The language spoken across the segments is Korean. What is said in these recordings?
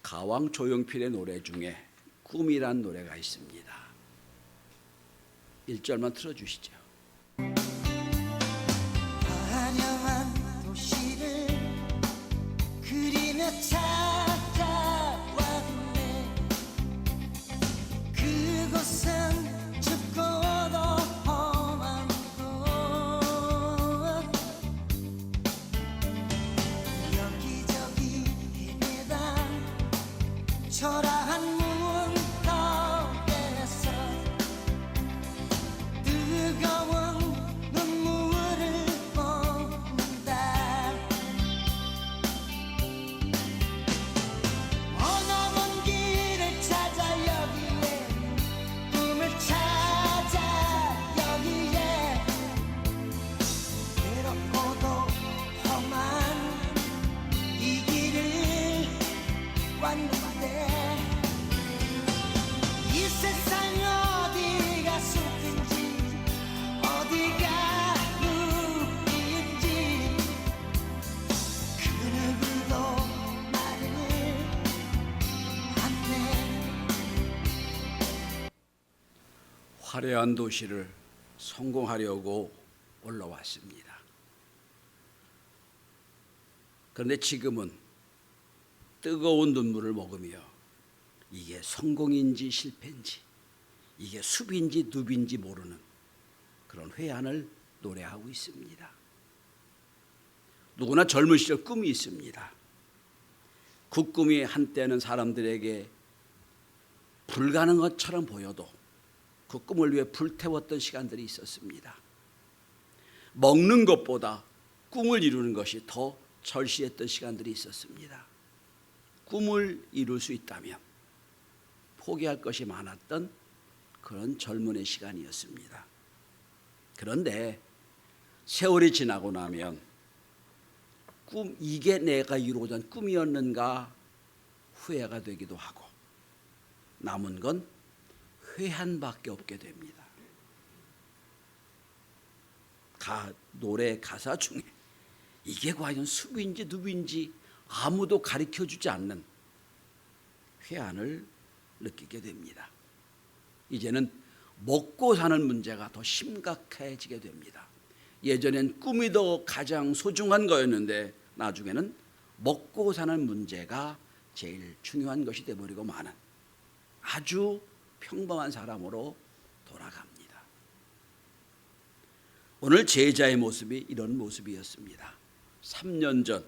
가왕 조용필의 노래 중에 꿈이란 노래가 있습니다. 1절만 틀어주시죠. 화려한 도시를 그리며 찾아왔네. 그곳은 춥고도 험한 곳. 여기저기 헤매다 초라한 문턱에서 뜨거운 눈물을 뿜는다. 머나먼 길을 찾아 여기에, 꿈을 찾아 여기에, 외롭고도 험한 이 길을 왔는데, 이 세상 어디가 숲인지 어디가 흙인지 그 누구도 말을 안해. 화려한 도시를 성공하려고 올라왔습니다. 그런데 지금은 뜨거운 눈물을 먹으며 이게 성공인지 실패인지, 이게 숲인지 늪인지 모르는 그런 회한을 노래하고 있습니다. 누구나 젊은 시절 꿈이 있습니다. 그 꿈이 한때는 사람들에게 불가능한 것처럼 보여도 그 꿈을 위해 불태웠던 시간들이 있었습니다. 먹는 것보다 꿈을 이루는 것이 더 절실했던 시간들이 있었습니다. 꿈을 이룰 수 있다면 포기할 것이 많았던 그런 젊은의 시간이었습니다. 그런데 세월이 지나고 나면 이게 내가 이루고자 한 꿈이었는가 후회가 되기도 하고, 남은 건 회한밖에 없게 됩니다. 노래 가사 중에 이게 과연 숲인지 늪인지 아무도 가르쳐주지 않는 회한을 느끼게 됩니다. 이제는 먹고 사는 문제가 더 심각해지게 됩니다. 예전엔 꿈이 더 가장 소중한 거였는데 나중에는 먹고 사는 문제가 제일 중요한 것이 되어버리고 마는 아주 평범한 사람으로 돌아갑니다. 오늘 제자의 모습이 이런 모습이었습니다. 3년 전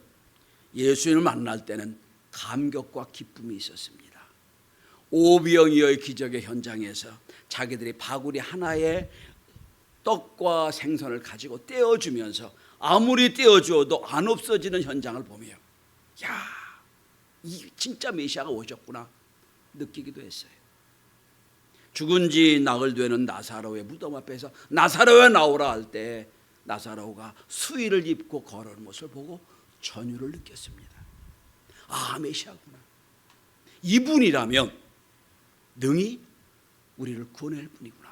예수님을 만날 때는 감격과 기쁨이 있었습니다. 오병이어의 기적의 현장에서 자기들이 바구니 하나에 떡과 생선을 가지고 떼어주면서 아무리 떼어주어도 안 없어지는 현장을 보며 야, 이 진짜 메시아가 오셨구나 느끼기도 했어요. 죽은 지 나흘 되는 나사로의 무덤 앞에서 나사로야 나오라 할 때 나사로가 수의를 입고 걸어오는 모습을 보고 전율을 느꼈습니다. 아, 메시아구나. 이분이라면 능히 우리를 구원할 분이구나.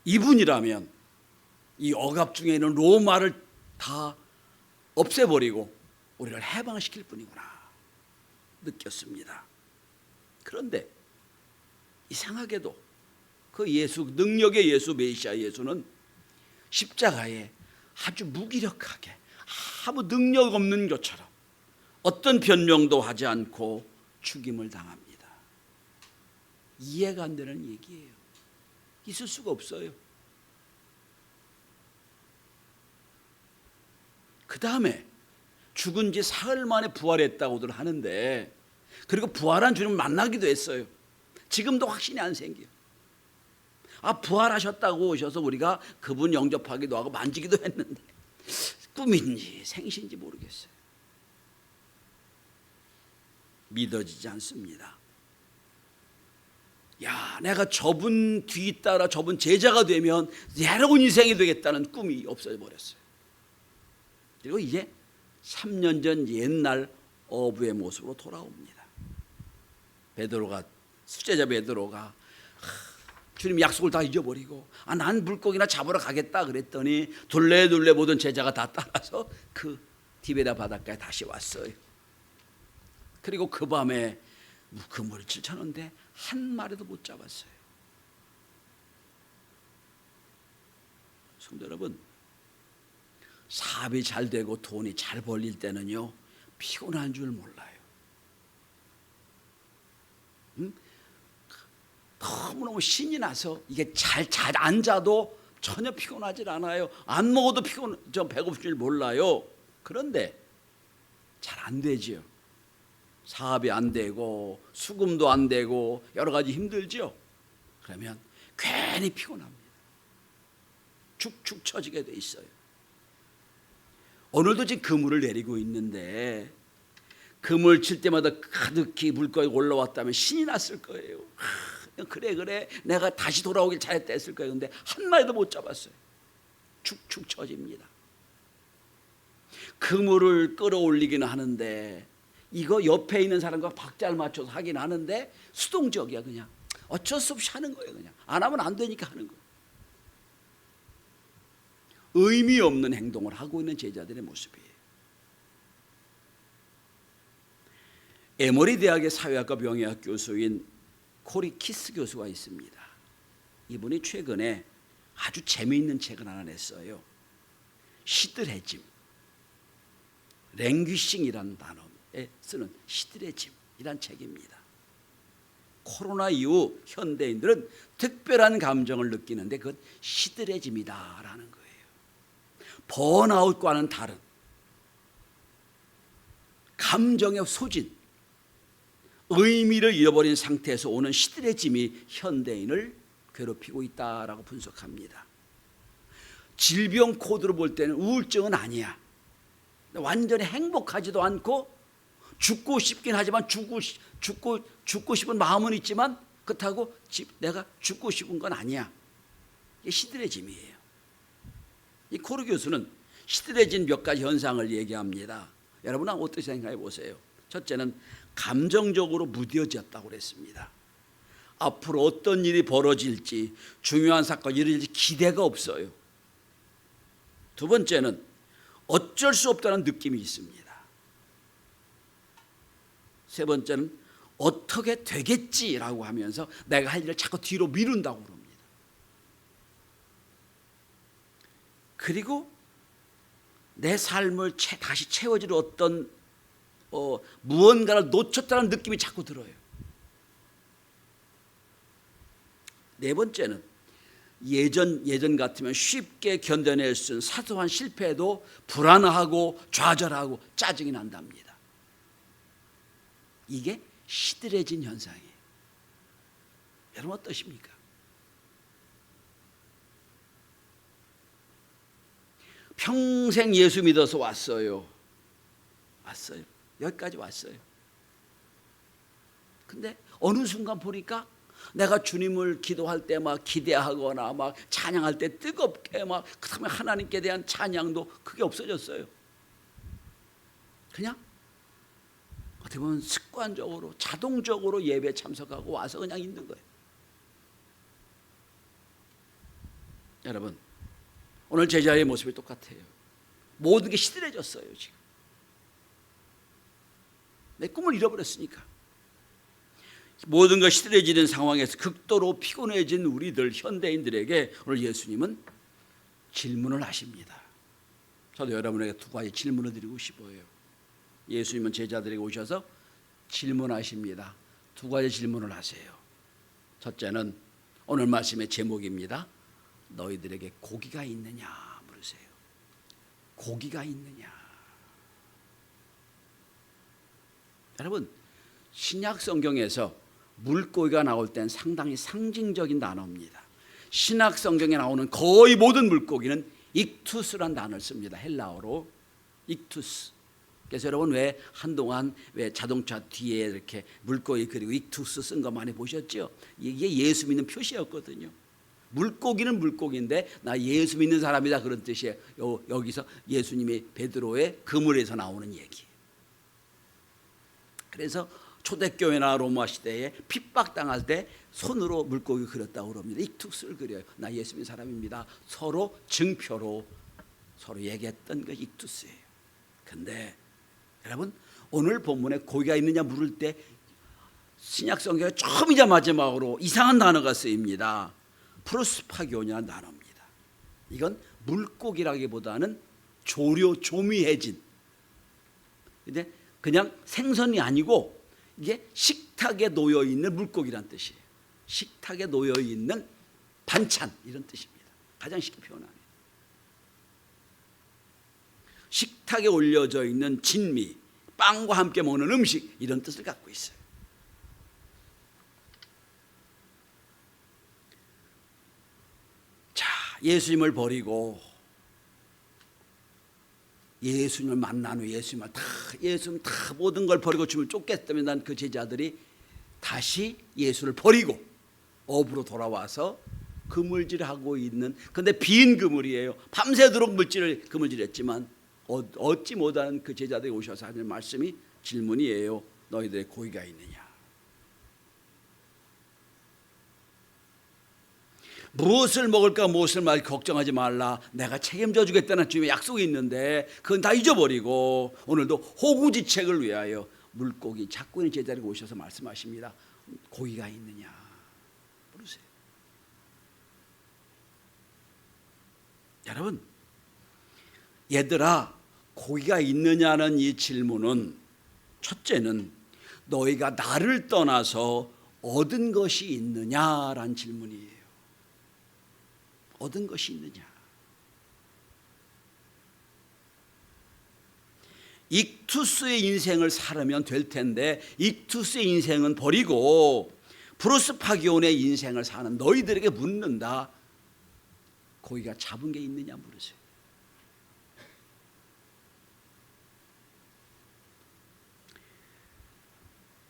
이분이라면 이 억압 중에 있는 로마를 다 없애버리고 우리를 해방시킬 분이구나 느꼈습니다. 그런데 이상하게도 그 예수, 능력의 예수, 메시아 예수는 십자가에 아주 무기력하게 아무 능력 없는 것처럼 어떤 변명도 하지 않고 죽임을 당합니다. 이해가 안 되는 얘기예요. 있을 수가 없어요. 그 다음에 죽은 지 사흘 만에 부활했다고들 하는데, 그리고 부활한 주님을 만나기도 했어요. 지금도 확신이 안 생겨요. 아, 부활하셨다고 오셔서 우리가 그분 영접하기도 하고 만지기도 했는데 꿈인지 생신지 모르겠어요. 믿어지지 않습니다. 야, 내가 저분 뒤따라 저분 제자가 되면 새로운 인생이 되겠다는 꿈이 없어져 버렸어요. 그리고 이제 3년 전 옛날 어부의 모습으로 돌아옵니다. 수제자 베드로가 주님 약속을 다 잊어버리고 난 물고기나 잡으러 가겠다 그랬더니 둘레둘레 모든 제자가 다 따라서 그 디베라 바닷가에 다시 왔어요. 그리고 그 밤에 그물을 쳤는데 한 마리도 못 잡았어요. 성도 여러분, 사업이 잘 되고 돈이 잘 벌릴 때는요 피곤한 줄 몰라요. 너무너무 신이 나서 이게 잘 앉아도 전혀 피곤하질 않아요. 안 먹어도 좀 배고플 줄 몰라요. 그런데 잘 안 되지요. 사업이 안 되고 수금도 안 되고 여러 가지 힘들죠. 그러면 괜히 피곤합니다. 축축 처지게 돼 있어요. 오늘도 지금 그물을 내리고 있는데 그물 칠 때마다 가득히 물고기 올라왔다면 신이 났을 거예요. 그래 내가 다시 돌아오길 잘했다 했을 거예요. 근데 한 마리도 못 잡았어요. 축축 처집니다. 그물을 끌어올리기는 하는데 이거 옆에 있는 사람과 박자를 맞춰서 하긴 하는데 수동적이야. 그냥 어쩔 수 없이 하는 거예요. 그냥 안 하면 안 되니까 하는 거예요. 의미 없는 행동을 하고 있는 제자들의 모습이에요. 에머리 대학의 사회학과 병의학 교수인 코리 키스 교수가 있습니다. 이분이 최근에 아주 재미있는 책을 하나 냈어요. 시들해짐, 랭귀싱이라는 단어에 쓰는 시들해짐이란 책입니다. 코로나 이후 현대인들은 특별한 감정을 느끼는데 그건 시들해짐이다라는 거예요. 번아웃과는 다른 감정의 소진, 의미를 잃어버린 상태에서 오는 시들해짐이 현대인을 괴롭히고 있다라고 분석합니다. 질병 코드로 볼 때는 우울증은 아니야. 완전히 행복하지도 않고 죽고 싶긴 하지만 죽고 싶은 마음은 있지만 그렇다고 내가 죽고 싶은 건 아니야. 이게 시들해짐이에요. 이 코르 교수는 시들해진 몇 가지 현상을 얘기합니다. 여러분은 어떻게 생각해 보세요? 첫째는 감정적으로 무뎌졌다고 그랬습니다. 앞으로 어떤 일이 벌어질지, 중요한 사건이 일어날지 기대가 없어요. 두 번째는 어쩔 수 없다는 느낌이 있습니다. 세 번째는 어떻게 되겠지라고 하면서 내가 할 일을 자꾸 뒤로 미룬다고 그럽니다. 그리고 내 삶을 다시 채워줄 어떤 무언가를 놓쳤다는 느낌이 자꾸 들어요. 네 번째는 예전 같으면 쉽게 견뎌낼 수 있는 사소한 실패도 불안하고 좌절하고 짜증이 난답니다. 이게 시들해진 현상이에요. 여러분 어떠십니까? 평생 예수 믿어서 왔어요. 여기까지 왔어요. 근데 어느 순간 보니까 내가 주님을 기도할 때 막 기대하거나 막 찬양할 때 뜨겁게 막 그다음에 하나님께 대한 찬양도 그게 없어졌어요. 그냥 어떻게 보면 습관적으로 자동적으로 예배 참석하고 와서 그냥 있는 거예요. 여러분 오늘 제자의 모습이 똑같아요. 모든 게 시들해졌어요. 지금 내 꿈을 잃어버렸으니까. 모든 것이 시들해지는 상황에서 극도로 피곤해진 우리들 현대인들에게 오늘 예수님은 질문을 하십니다. 저도 여러분에게 두 가지 질문을 드리고 싶어요. 예수님은 제자들에게 오셔서 질문하십니다. 두 가지 질문을 하세요. 첫째는 오늘 말씀의 제목입니다. 너희들에게 고기가 있느냐 물으세요. 고기가 있느냐. 여러분 신약 성경에서 물고기가 나올 땐 상당히 상징적인 단어입니다. 신약 성경에 나오는 거의 모든 물고기는 익투스란 단어를 씁니다. 헬라어로 익투스. 그래서 여러분 왜 한동안 왜 자동차 뒤에 이렇게 물고기 그리고 익투스 쓴 거 많이 보셨죠? 이게 예수 믿는 표시였거든요. 물고기는 물고기인데 나 예수 믿는 사람이다 그런 뜻이에요. 여기서 예수님이 베드로의 그물에서 나오는 얘기. 그래서 초대교회나 로마 시대에 핍박당할 때 손으로 물고기 그렸다고 그럽니다. 익투스를 그려요. 나 예수 믿는 사람입니다. 서로 증표로 서로 얘기했던 그 익투스예요. 근데 여러분 오늘 본문에 고기가 있느냐 물을 때 신약 성경에 처음이자 마지막으로 이상한 단어가 쓰입니다. 프로스파기오냐는 단어입니다. 이건 물고기라기보다는 조미해진. 근데 그냥 생선이 아니고 이게 식탁에 놓여 있는 물고기란 뜻이에요. 식탁에 놓여 있는 반찬 이런 뜻입니다. 가장 쉽게 표현하면 식탁에 올려져 있는 진미, 빵과 함께 먹는 음식 이런 뜻을 갖고 있어요. 자, 예수님을 버리고 예수님을 만난 후 예수님 다 모든 걸 버리고 주님을 쫓겠다면 난 그 제자들이 다시 예수를 버리고 업으로 돌아와서 그물질하고 있는, 근데 빈 그물이에요. 밤새도록 그물질했지만 얻지 못하는 그 제자들이 오셔서 하는 말씀이 질문이에요. 너희들의 고기가 있느냐? 무엇을 먹을까 무엇을 말까 걱정하지 말라. 내가 책임져 주겠다는 주님의 약속이 있는데 그건 다 잊어버리고 오늘도 호구지책을 위하여 물고기 잡고 있는 제자들이 오셔서 말씀하십니다. 고기가 있느냐 물으세요. 여러분, 얘들아 고기가 있느냐는 이 질문은 첫째는 너희가 나를 떠나서 얻은 것이 있느냐라는 질문이에요. 얻은 것이 있느냐. 익투스의 인생을 살으면 될 텐데 익투스의 인생은 버리고 프로스파기온의 인생을 사는 너희들에게 묻는다. 고기가 잡은 게 있느냐 물으세요.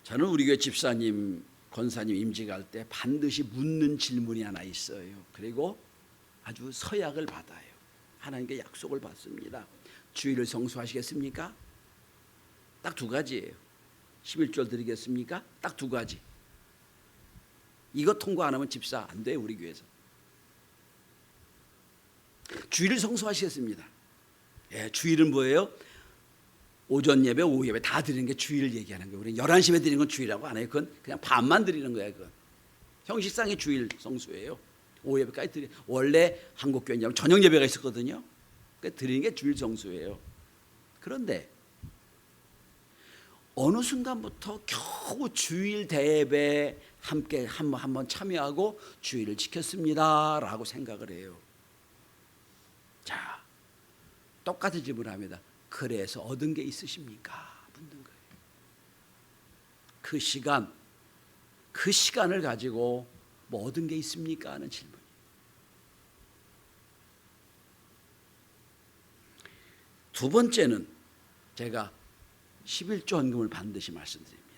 저는 우리 교회 집사님, 권사님 임직할 때 반드시 묻는 질문이 하나 있어요. 그리고 아주 서약을 받아요. 하나님께 약속을 받습니다. 주일을 성수하시겠습니까? 딱 두 가지예요. 11조 드리겠습니까? 딱 두 가지. 이거 통과 안 하면 집사 안 돼요. 우리 교회에서. 주일을 성수하시겠습니다. 예, 주일은 뭐예요? 오전 예배, 오후 예배 다 드리는 게 주일을 얘기하는 거예요. 우리 11시에 드리는 건 주일이라고 안 해요. 그건 그냥 반만 드리는 거예요. 그건 형식상의 주일 성수예요. 오후 예배까지 드리. 원래 한국 교회는 저녁 예배가 있었거든요. 그러니까 드리는 게 주일 성수예요. 그런데 어느 순간부터 겨우 주일 대예배 함께 한번 참여하고 주일을 지켰습니다라고 생각을 해요. 자, 똑같은 질문을 합니다. 그래서 얻은 게 있으십니까? 묻는 거예요. 그 시간을 가지고 뭐 얻은 게 있습니까? 하는 질문. 두 번째는 제가 11조 헌금을 반드시 말씀드립니다.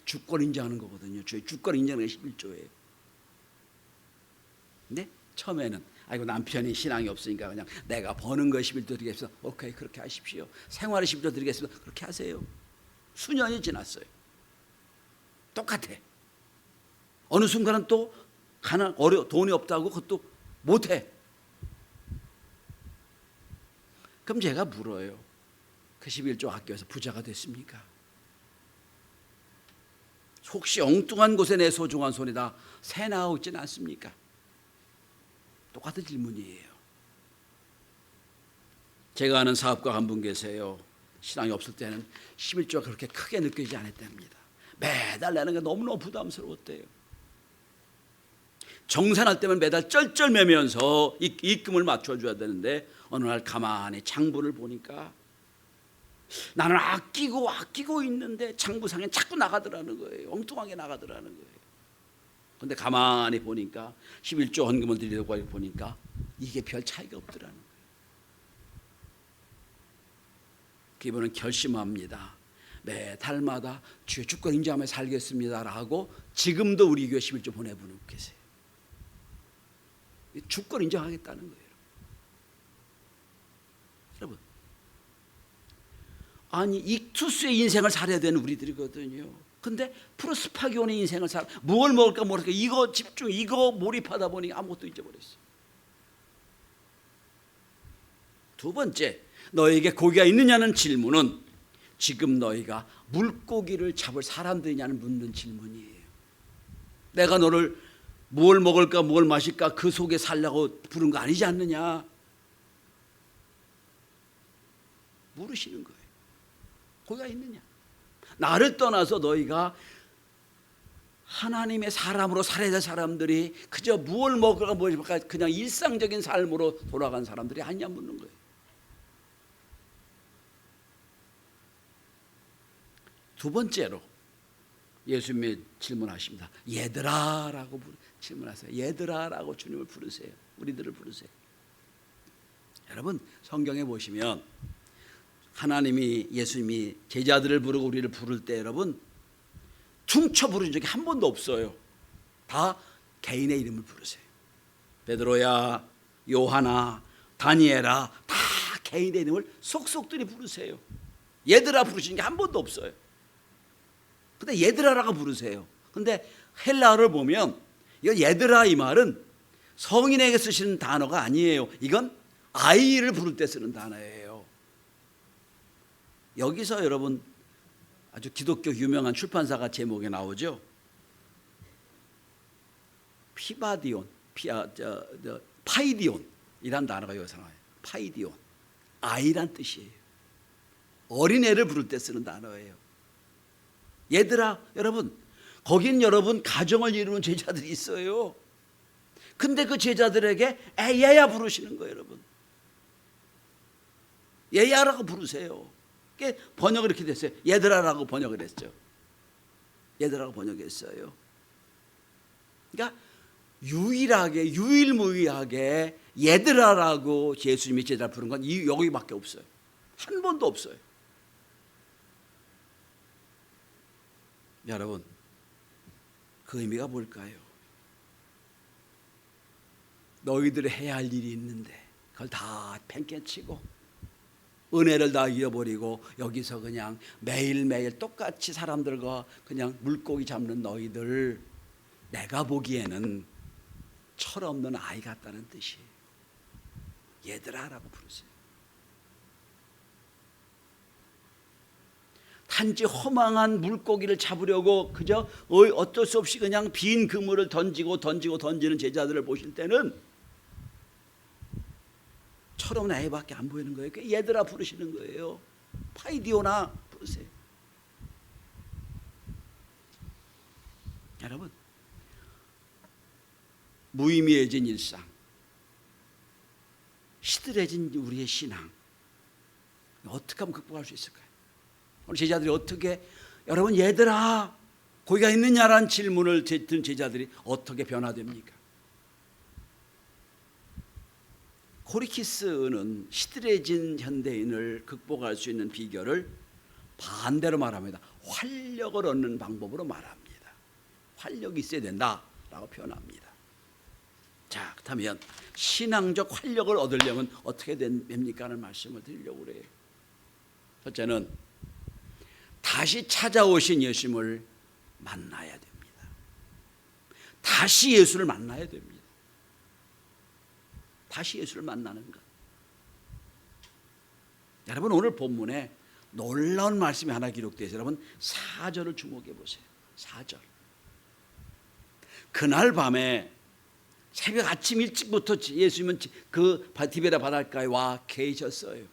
주권 인정하는 거거든요. 저희 주권 인정하는 게 11조예요. 근데 처음에는 아이고 남편이 신앙이 없으니까 그냥 내가 버는 거 11조 드리겠습니다. 오케이 그렇게 하십시오. 생활의 11조 드리겠습니다. 그렇게 하세요. 수년이 지났어요. 똑같아. 어느 순간은 또 돈이 없다고 그것도 못해. 그럼 제가 물어요. 그 11조 학교에서 부자가 됐습니까? 혹시 엉뚱한 곳에 내 소중한 손이다 새 나오진 않습니까? 똑같은 질문이에요. 제가 아는 사업가 한 분 계세요. 신앙이 없을 때는 11조가 그렇게 크게 느껴지지 않았답니다. 매달 내는 게 너무너무 부담스러웠대요. 정산할 때면 매달 쩔쩔매면서 입금을 맞춰줘야 되는데 어느 날 가만히 장부를 보니까 나는 아끼고 있는데 장부상에 자꾸 나가더라는 거예요. 엉뚱하게 나가더라는 거예요. 그런데 가만히 보니까 11조 헌금을 드리려고 보니까 이게 별 차이가 없더라는 거예요. 이번은 결심합니다. 매달마다 주의 주권 인정하며 살겠습니다라고 지금도 우리 교회 11조 보내보내고 계세요. 주권 인정하겠다는 거예요. 여러분, 아니 익투스의 인생을 살아야 되는 우리들이거든요. 근데 프로스파기온의 인생을 뭘 먹을까 이거 집중, 이거 몰입하다 보니 아무것도 잊어버렸어. 두 번째, 너에게 고기가 있느냐는 질문은 지금 너희가 물고기를 잡을 사람들이냐는 묻는 질문이에요. 내가 너를 뭘 먹을까 뭘 마실까 그 속에 살려고 부른 거 아니지 않느냐 물으시는 거예요. 거기가 있느냐. 나를 떠나서 너희가 하나님의 사람으로 살아야 될 사람들이 그저 무엇을 먹을까 뭘 먹을까 그냥 일상적인 삶으로 돌아간 사람들이 아니냐 묻는 거예요. 두 번째로 예수님이 질문하십니다. 얘들아 라고 질문하세요. 얘들아 라고 주님을 부르세요. 우리들을 부르세요. 여러분 성경에 보시면 하나님이 예수님이 제자들을 부르고 우리를 부를 때 여러분 퉁쳐 부른 적이 한 번도 없어요. 다 개인의 이름을 부르세요. 베드로야, 요하나, 다니엘아 다 개인의 이름을 속속들이 부르세요. 얘들아 부르시는 게 한 번도 없어요. 근데 얘들아라고 부르세요. 근데 헬라어를 보면 이거 얘들아 이 말은 성인에게 쓰시는 단어가 아니에요. 이건 아이를 부를 때 쓰는 단어예요. 여기서 여러분 아주 기독교 유명한 출판사가 제목에 나오죠. 파이디온이란 단어가 여기서 나와요. 파이디온, 아이란 뜻이에요. 어린애를 부를 때 쓰는 단어예요. 얘들아, 여러분 거긴 여러분 가정을 이루는 제자들이 있어요. 근데 그 제자들에게 얘야 부르시는 거예요. 여러분 얘야라고 부르세요. 번역을 이렇게 됐어요. 얘들아라고 번역을 했죠. 얘들아라고 번역했어요. 그러니까 유일무이하게 얘들아라고 예수님이 제자를 부른 건 여기밖에 없어요. 한 번도 없어요. 여러분 그 의미가 뭘까요? 너희들이 해야 할 일이 있는데 그걸 다 팽개치고 은혜를 다 잃어버리고 여기서 그냥 매일매일 똑같이 사람들과 그냥 물고기 잡는 너희들 내가 보기에는 철없는 아이 같다는 뜻이에요. 얘들아라고 부르세요. 단지 허망한 물고기를 잡으려고 그저 어쩔 수 없이 그냥 빈 그물을 던지는 제자들을 보실 때는 철없는 애밖에 안 보이는 거예요. 얘들아 부르시는 거예요. 파이디오나 부르세요. 여러분 무의미해진 일상, 시들해진 우리의 신앙 어떻게 하면 극복할 수 있을까요? 오늘 제자들이 어떻게 여러분 얘들아 거기가 있느냐라는 질문을 든 제자들이 어떻게 변화됩니까? 코리키스는 시들해진 현대인을 극복할 수 있는 비결을 반대로 말합니다. 활력을 얻는 방법으로 말합니다. 활력이 있어야 된다라고 표현합니다. 자, 그렇다면 신앙적 활력을 얻으려면 어떻게 됩니까? 하는 말씀을 드리려고 그래요. 첫째는 다시 찾아오신 예수님을 만나야 됩니다. 다시 예수를 만나야 됩니다. 다시 예수를 만나는 것. 여러분 오늘 본문에 놀라운 말씀이 하나 기록되어 있어요. 여러분 4절을 주목해 보세요. 4절. 그날 밤에 새벽 아침 일찍부터 예수님은 그 디베라 바닷가에 와 계셨어요.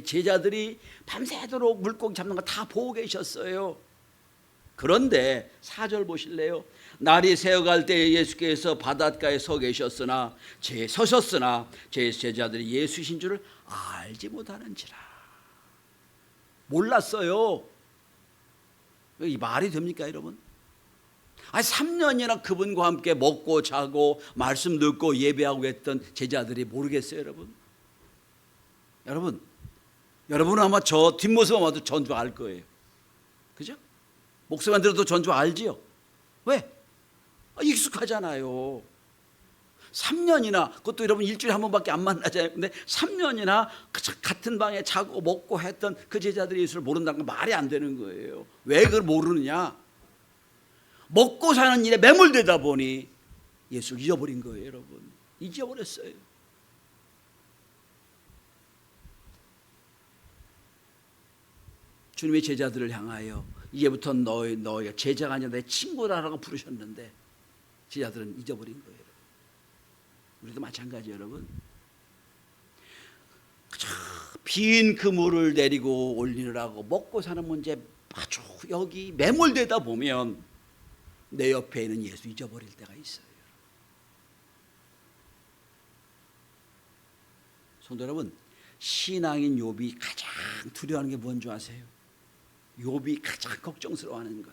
제자들이 밤새도록 물고기 잡는 거 다 보고 계셨어요. 그런데 4절 보실래요? 날이 새어갈 때 예수께서 바닷가에 서셨으나 제 제자들이 예수신 줄을 알지 못하는지라. 몰랐어요. 이 말이 됩니까 여러분? 3년이나 그분과 함께 먹고 자고 말씀 듣고 예배하고 했던 제자들이 모르겠어요 여러분? 여러분은 아마 저 뒷모습만 봐도 전주 알 거예요. 그죠? 목소리만 들어도 전주 알지요? 왜? 익숙하잖아요. 3년이나 그것도 여러분 일주일에 한 번밖에 안 만나잖아요. 근데 3년이나 같은 방에 자고 먹고 했던 그 제자들이 예수를 모른다는 건 말이 안 되는 거예요. 왜 그걸 모르느냐? 먹고 사는 일에 매몰되다 보니 예수를 잊어버린 거예요 여러분. 잊어버렸어요. 주님의 제자들을 향하여 이제부터 너희 제자가 아니라 내 친구라라고 부르셨는데 제자들은 잊어버린 거예요. 우리도 마찬가지 여러분. 빈 그물을 내리고 올리느라고 먹고 사는 문제 아주 여기 매몰되다 보면 내 옆에 있는 예수 잊어버릴 때가 있어요. 성도 여러분, 신앙인 욥이 가장 두려워하는 게 뭔지 아세요? 욥이 가장 걱정스러워하는 것.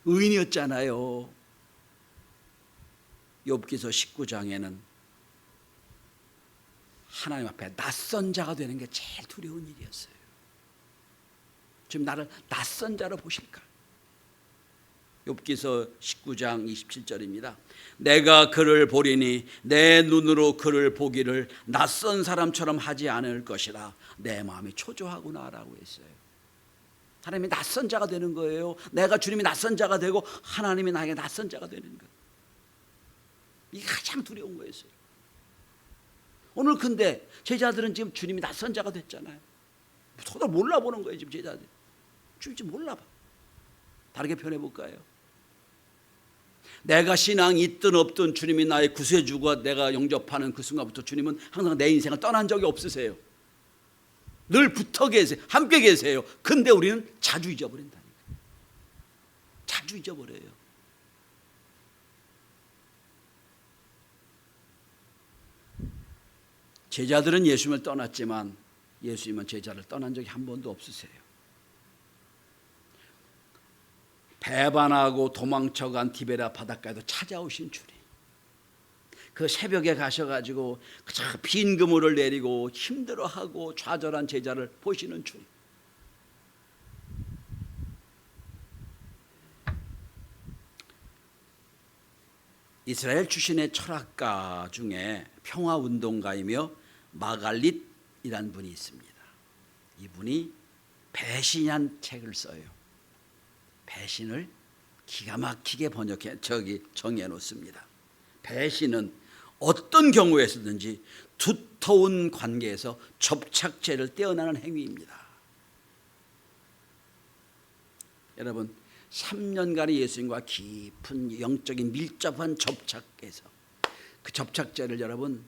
의인이었잖아요. 욥기서 19장에는 하나님 앞에 낯선 자가 되는 게 제일 두려운 일이었어요. 지금 나를 낯선 자로 보실까? 욥기서 19장 27절입니다. 내가 그를 보리니 내 눈으로 그를 보기를 낯선 사람처럼 하지 않을 것이라 내 마음이 초조하구나라고 했어요. 하나님이 낯선 자가 되는 거예요. 내가 주님이 낯선 자가 되고 하나님이 나에게 낯선 자가 되는 것. 이게 가장 두려운 거였어요. 오늘 근데 제자들은 지금 주님이 낯선 자가 됐잖아요. 서로 몰라보는 거예요. 지금 제자들 주님 몰라봐. 다르게 표현해볼까요? 내가 신앙이 있든 없든 주님이 나의 구세주가 내가 영접하는 그 순간부터 주님은 항상 내 인생을 떠난 적이 없으세요. 늘 붙어 계세요. 함께 계세요. 근데 우리는 자주 잊어버린다니까요. 자주 잊어버려요. 제자들은 예수님을 떠났지만 예수님은 제자를 떠난 적이 한 번도 없으세요. 배반하고 도망쳐간 디베라 바닷가에도 찾아오신 주님. 그 새벽에 가셔가지고 빈 그물을 내리고 힘들어하고 좌절한 제자를 보시는 주님. 이스라엘 출신의 철학가 중에 평화운동가이며 마갈릿이라는 분이 있습니다. 이분이 배신이란 책을 써요. 배신을 기가 막히게 정해 놓습니다. 배신은 어떤 경우에서든지 두터운 관계에서 접착제를 떼어나는 행위입니다. 여러분 3년간의 예수님과 깊은 영적인 밀접한 접착에서 그 접착제를 여러분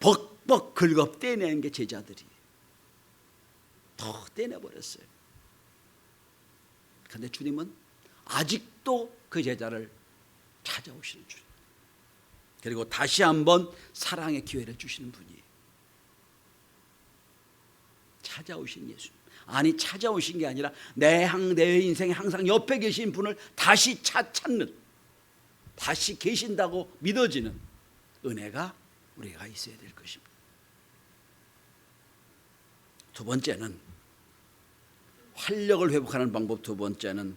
벅벅 긁어 떼내는 게 제자들이 더 떼내버렸어요. 그런데 주님은 아직도 그 제자를 찾아오시는 주님. 그리고 다시 한번 사랑의 기회를 주시는 분이에요. 찾아오신 예수님. 아니 찾아오신 게 아니라 내 인생에 항상 옆에 계신 분을 다시 찾는, 다시 계신다고 믿어지는 은혜가 우리가 있어야 될 것입니다. 두 번째는 활력을 회복하는 방법. 두 번째는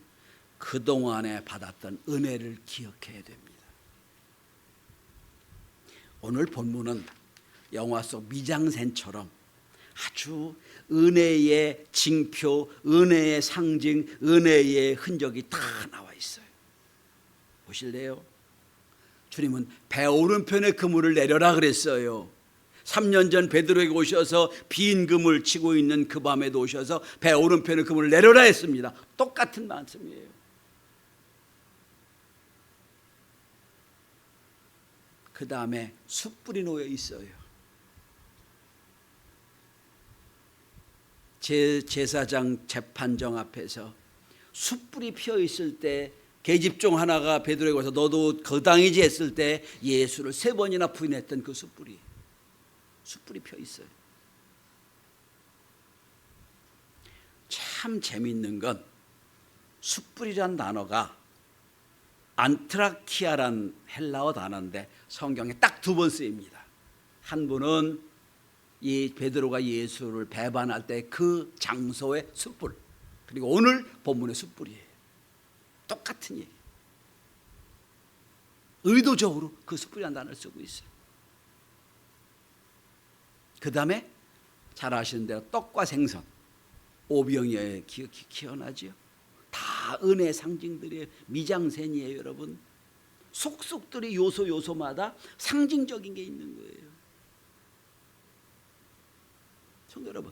그동안에 받았던 은혜를 기억해야 됩니다. 오늘 본문은 영화 속 미장센처럼 아주 은혜의 징표, 은혜의 상징, 은혜의 흔적이 다 나와 있어요. 보실래요? 주님은 배 오른편에 그물을 내려라 그랬어요. 3년 전 베드로에게 오셔서 빈 그물 치고 있는 그 밤에도 오셔서 배 오른편에 그물을 내려라 했습니다. 똑같은 말씀이에요. 그 다음에 숯불이 놓여 있어요. 제사장 재판정 앞에서 숯불이 피어 있을 때 계집종 하나가 베드로에게 와서 너도 거당이지 했을 때 예수를 3번이나 부인했던 그 숯불이 피어 있어요. 참 재미있는 건 숯불이란 단어가 안트라키아란 헬라어 단어인데 성경에 딱 2번 쓰입니다. 한 분은 이 베드로가 예수를 배반할 때 그 장소의 숯불, 그리고 오늘 본문의 숯불이에요. 똑같은 얘기. 의도적으로 그 숯불이라는 단어를 쓰고 있어요. 그 다음에 잘 아시는 대로 떡과 생선, 오병이어에 기억나죠? 다 은혜의 상징들이에요. 미장센이에요. 여러분 속속들이 요소마다 상징적인 게 있는 거예요. 성도 여러분,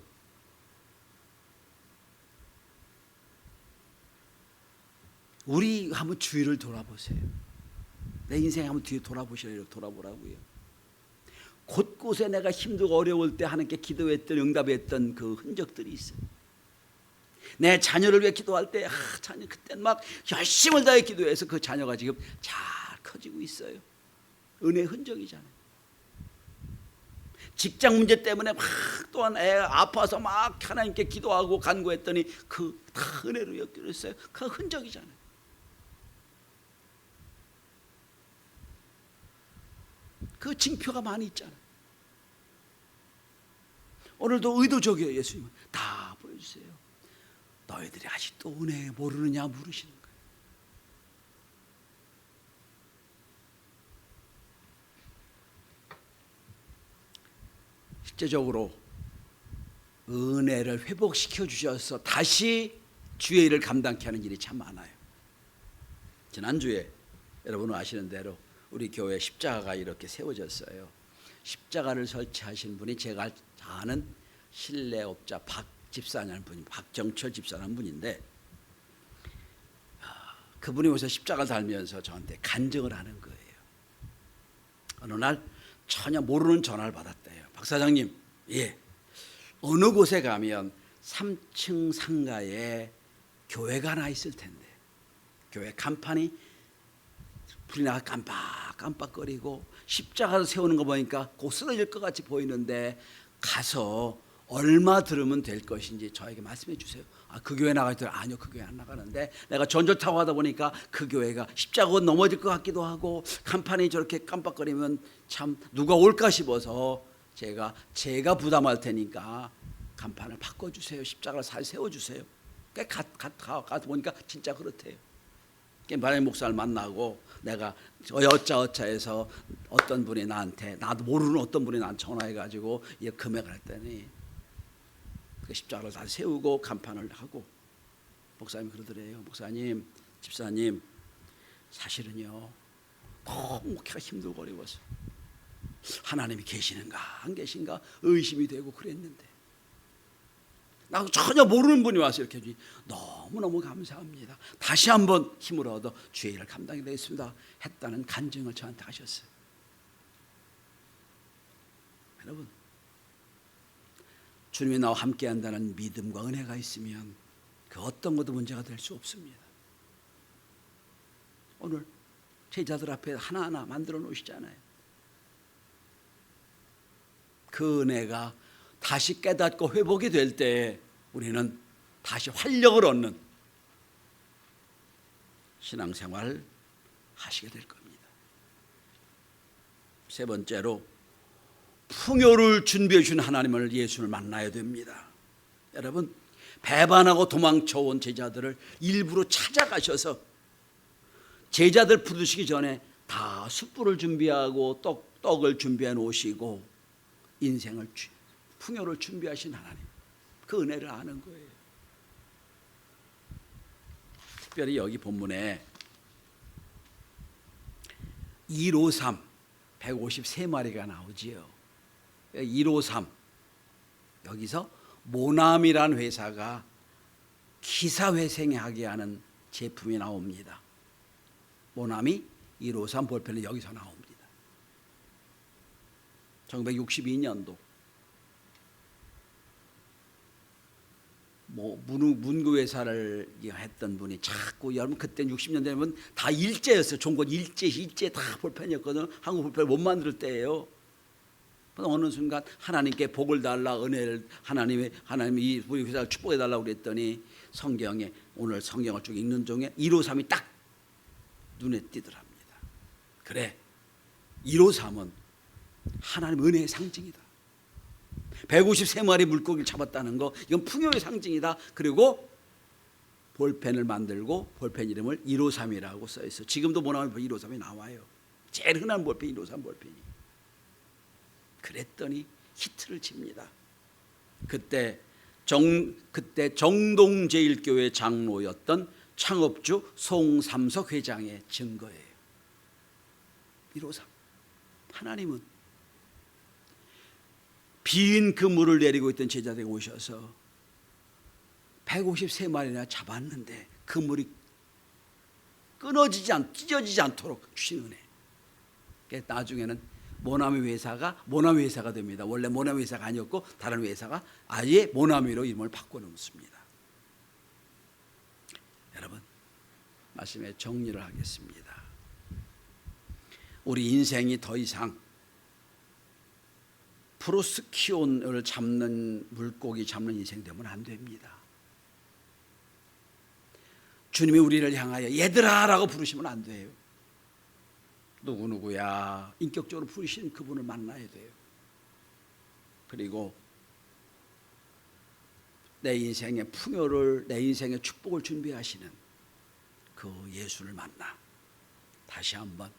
우리 한번 주위를 돌아보세요. 내 인생 한번 뒤에 돌아보라고요. 곳곳에 내가 힘들고 어려울 때 하나님께 기도했던, 응답했던 그 흔적들이 있어요. 내 자녀를 위해 기도할 때 자녀 그때는 막 열심을 다해 기도해서 그 자녀가 지금 잘 커지고 있어요. 은혜의 흔적이잖아요. 직장 문제 때문에 막 또한 애 아파서 막 하나님께 기도하고 간구했더니 그 다 은혜로 엮여있어요. 그 흔적이잖아요. 그 징표가 많이 있잖아요. 오늘도 의도적이에요. 예수님은 다 보여주세요. 너희들이 아직도 은혜 모르느냐 물으시는 거예요. 실제적으로 은혜를 회복시켜 주셔서 다시 주의 일을 감당케 하는 일이 참 많아요. 지난주에 여러분은 아시는 대로 우리 교회 십자가가 이렇게 세워졌어요. 십자가를 설치하신 분이 제가 아는 실내업자 박 집사라는 분이, 박정철 집사라는 분인데, 그분이 오셔서 십자가를 달면서 저한테 간증을 하는 거예요. 어느 날 전혀 모르는 전화를 받았대요. 박 사장님, 예, 어느 곳에 가면 3층 상가에 교회가 하나 있을 텐데, 교회 간판이 불이 나가 깜빡깜빡거리고 십자가를 세우는 거 보니까 곧 쓰러질 것 같이 보이는데 가서 얼마 들으면 될 것인지 저에게 말씀해 주세요. 그 교회 나가더니 아니요, 그 교회 안 나가는데, 내가 전철 타고 가다 보니까 그 교회가 십자가 넘어질 것 같기도 하고 간판이 저렇게 깜빡거리면 참 누가 올까 싶어서 제가 부담할 테니까 간판을 바꿔주세요. 십자가를 잘 세워주세요. 가서 보니까 진짜 그렇대요. 마라임 목사를 만나고 내가 여짜여짜해서 어떤 분이 나한테, 나도 모르는 어떤 분이 나한테 전화해가지고 이 금액을 했더니 그 십자가를 다 세우고 간판을 하고, 목사님이 그러더래요. 목사님, 집사님, 사실은요 너무 목회가 힘들고 어려워서 하나님이 계시는가 안 계신가 의심이 되고 그랬는데, 나도 전혀 모르는 분이 와서 이렇게 해주니 너무너무 감사합니다. 다시 한번 힘을 얻어 주의 일을 감당해 되겠습니다 했다는 간증을 저한테 하셨어요. 여러분, 주님이 나와 함께 한다는 믿음과 은혜가 있으면 그 어떤 것도 문제가 될 수 없습니다. 오늘 제자들 앞에 하나하나 만들어 놓으시잖아요. 그 은혜가 다시 깨닫고 회복이 될 때 우리는 다시 활력을 얻는 신앙생활을 하시게 될 겁니다. 세 번째로, 풍요를 준비해 주신 하나님을, 예수를 만나야 됩니다. 여러분, 배반하고 도망쳐온 제자들을 일부러 찾아가셔서 제자들 부르시기 전에 다 숯불을 준비하고 떡을 준비해 놓으시고 인생을 풍요를 준비하신 하나님, 그 은혜를 아는 거예요. 특별히 여기 본문에 153, 153마리가 나오지요. 153, 여기서 모남이란 회사가 기사회생하게 하는 제품이 나옵니다. 모남이 153 볼펜은 여기서 나옵니다. 1962년도 문구회사를 했던 분이 자꾸, 여러분 그때 60년대 되면 다 일제였어요. 종권 일제 다 볼펜이었거든. 한국 볼펜을 못 만들 때예요. 어느 순간 하나님께 복을 달라, 은혜를, 하나님이 우리 회사를 축복해 달라고 그랬더니 성경에, 오늘 성경을 쭉 읽는 중에 153이 딱 눈에 띄더랍니다. 그래, 153은 하나님 은혜의 상징이다. 153마리 물고기를 잡았다는 거, 이건 풍요의 상징이다. 그리고 볼펜을 만들고 볼펜 이름을 153이라고 써있어. 지금도 모나면 153이 나와요. 제일 흔한 볼펜 153 볼펜이. 그랬더니 히트를 칩니다. 그때 정동제일교회 장로였던 창업주 송삼석 회장의 증거예요. 153. 하나님은 빈 그물을 내리고 있던 제자들이 오셔서 153마리나 잡았는데 그물이 찢어지지 않도록 주신 은혜. 그래서 나중에는 모나미 회사가 됩니다. 원래 모나미 회사가 아니었고 다른 회사가 아예 모나미로 이름을 바꿔놓습니다. 여러분, 말씀의 정리를 하겠습니다. 우리 인생이 더 이상 프로스키온을 잡는 물고기 잡는 인생 되면 안 됩니다. 주님이 우리를 향하여 얘들아 라고 부르시면 안 돼요. 누구누구야 인격적으로 부르시는 그분을 만나야 돼요. 그리고 내 인생의 풍요를, 내 인생의 축복을 준비하시는 그 예수를 만나 다시 한번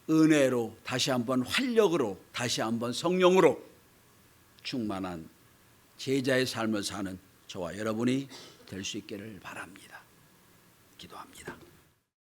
은혜로, 다시 한번 활력으로, 다시 한번 성령으로 충만한 제자의 삶을 사는 저와 여러분이 될 수 있기를 바랍니다. 기도합니다.